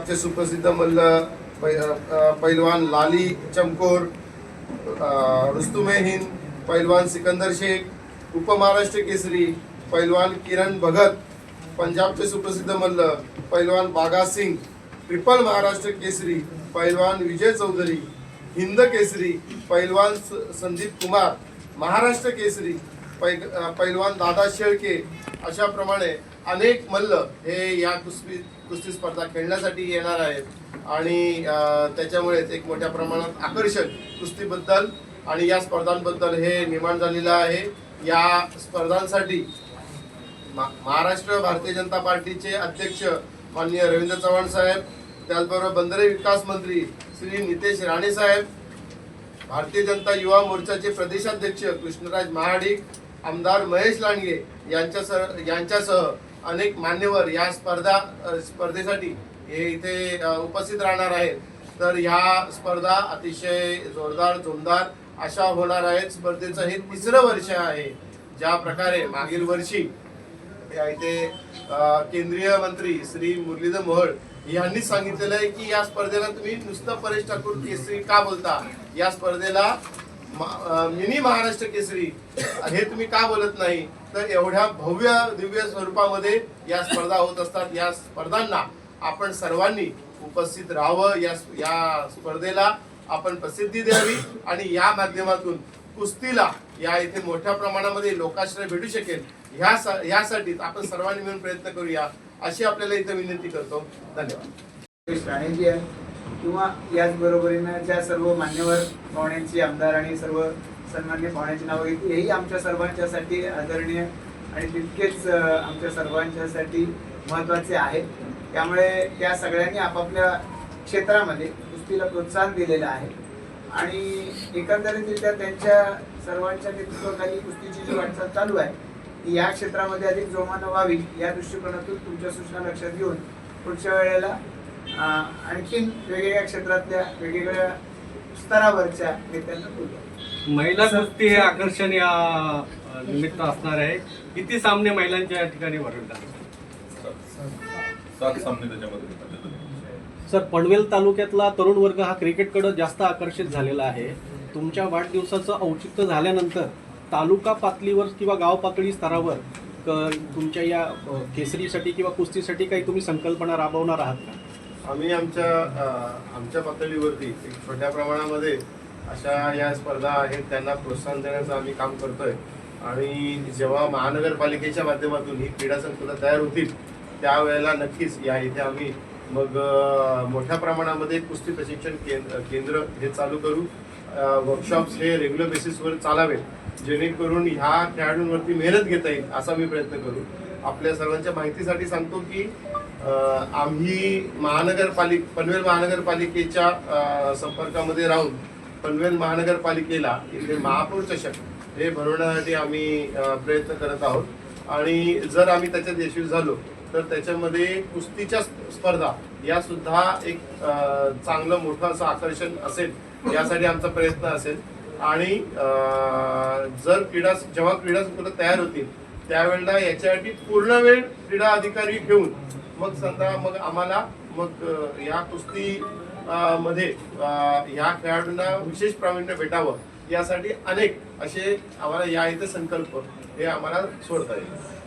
पंजाबचे सुप्रसिद्ध मल्ल पैलवान लाली चमकोर, रुस्तुम हिंद पैलवान सिकंदर शेख, उपमहाराष्ट्र केसरी पैलवान किरण भगत, पंजाबचे सुप्रसिद्ध मल्ल पैलवान बागा सिंग, ट्रिपल महाराष्ट्र केसरी पैलवान विजय चौधरी, हिंद केसरी पैलवान संदीप कुमार, महाराष्ट्र केसरी पैलवान दादा शेळके, अशा प्रमाणे अनेक मल्ल हे या कुस्ती स्पर्धा खेळण्यासाठी येणार आहेत आणि त्याच्यामुळेच एक मोठ्या प्रमाणात आकर्षण कुस्तीबद्दल आणि या स्पर्धांबद्दल हे निर्माण झालेलं आहे। या स्पर्धांसाठी महाराष्ट्र भारतीय जनता पार्टीचे अध्यक्ष माननीय रवींद्र चव्हाण साहेब, त्याचबरोबर बंदरे विकास मंत्री श्री नितेश राणे साहेब, भारतीय जनता युवा मोर्चाचे प्रदेशाध्यक्ष कृष्णराज महाडिक, आमदार महेश लांडगे यांच्यासह अनेक मान्यवर या स्पर्धेसाठी हे इथे उपस्थित राहणार आहेत। तर ह्या स्पर्धा अतिशय जोरदार अशा होणार आहेत। स्पर्धेचं हे तिसरं वर्ष आहे। ज्या प्रकारे मागील वर्षी इथे केंद्रीय मंत्री श्री मुरलीधर मोहोळ यांनी सांगितलेलं आहे की या स्पर्धेला तुम्ही नुसतं परेश ठाकूर केसरी का बोलता, या स्पर्धेला मिनी महाराष्ट्र केसरी हे तुम्ही का बोलत नाही। तर एवढ्या भव्य दिव्य स्वरूपामध्ये या स्पर्धा होत असतात। या स्पर्धांना आपण सर्वांनी उपस्थित राहावं, या स्पर्धेला आपण प्रसिद्धी द्यावी आणि या माध्यमातून कुस्तीला या इथे मोठ्या प्रमाणामध्ये लोकाश्रय भेटू शकेल यासाठी आपण सर्वांनी मिळून प्रयत्न करूया अशी आपल्याला इथे विनंती करतो। धन्यवाद। राणेजी आहे किंवा याच बरोबरीनं ज्या सर्व मान्यवर पाहुण्यांची, आमदार आणि सर्व सन्मान्य पाहुण्यांची नावं घेतली, हेही आमच्या सर्वांच्यासाठी आदरणीय आणि तितकेच आमच्या सर्वांच्यासाठी महत्त्वाचे आहे। त्यामुळे त्या सगळ्यांनी आपापल्या क्षेत्रामध्ये कुस्तीला प्रोत्साहन दिलेलं आहे आणि एकंदरीतरित्या त्यांच्या सर्वांच्या नेतृत्वाखाली कुस्तीची जी वाटचाल चालू आहे ती या क्षेत्रामध्ये अधिक जोमानं व्हावी या दृष्टिकोनातून तुमच्या सूचना लक्षात घेऊन पुढच्या वेळेला आणखीन वेगवेगळ्या क्षेत्रातल्या वेगवेगळ्या स्तरावरच्या नेत्यांना बोलू। महिला कुस्ती हे आकर्षण या निमित्त असणार आहे। किती सामने महिलांच्या या ठिकाणी भरवतात? 7 सामने त्याच्यामध्ये। सर, पनवेल तालुक्यातला तरुण वर्ग हा क्रिकेटकडे जास्त आकर्षित झालेला आहे। तुमच्या वाढदिवसाचं औचित्य झाल्यानंतर तालुका पातळीवर किंवा गाव पातळी स्तरावर तुमच्या या केसरीसाठी किंवा कुस्तीसाठी काही तुम्ही संकल्पना राबवणार आहात का? आम्ही आमच्या पातळीवरती एक छोट्या प्रमाणामध्ये अशा या स्पर्धा आहेत त्यांना प्रोत्साहन देण्याचं आम्ही काम करतोय आणि जेव्हा महानगरपालिकेच्या माध्यमातून ही क्रीडा संकुलं तयार होतील त्यावेळेला नक्कीच या इथे आम्ही मग मोठ्या प्रमाणामध्ये कुस्ती प्रशिक्षण केंद्र हे चालू करू। वर्कशॉप्स हे रेग्युलर बेसिसवर चालावेत जेणेकरून ह्या खेळाडूंवरती मेहनत घेता येईल असा मी प्रयत्न करू। आपल्या सर्वांच्या माहितीसाठी सांगतो की आम्ही पनवेल महानगरपालिकेच्या संपर्कामध्ये राहून पनवेल महानगरपालिकेला इथे महापौर चषक हे भरवण्यासाठी आम्ही प्रयत्न करत आहोत आणि जर आम्ही त्याच्यात यशस्वी झालो तर त्याच्यामध्ये कुस्तीच्या स्पर्धा या सुद्धा एक चांगलं मोठं असं आकर्षण असेल यासाठी आमचा प्रयत्न असेल आणि जेव्हा क्रीडा संकुलं तयार होतील त्यावेळेला याच्यासाठी पूर्ण वेळ क्रीडा अधिकारी घेऊन मग आम्हाला या कुस्ती मध्ये या खेळाडूंना विशेष प्रावीण्य भेटावं यासाठी अनेक असे आम्हाला या इथे संकल्प हे आम्हाला सोडता येईल।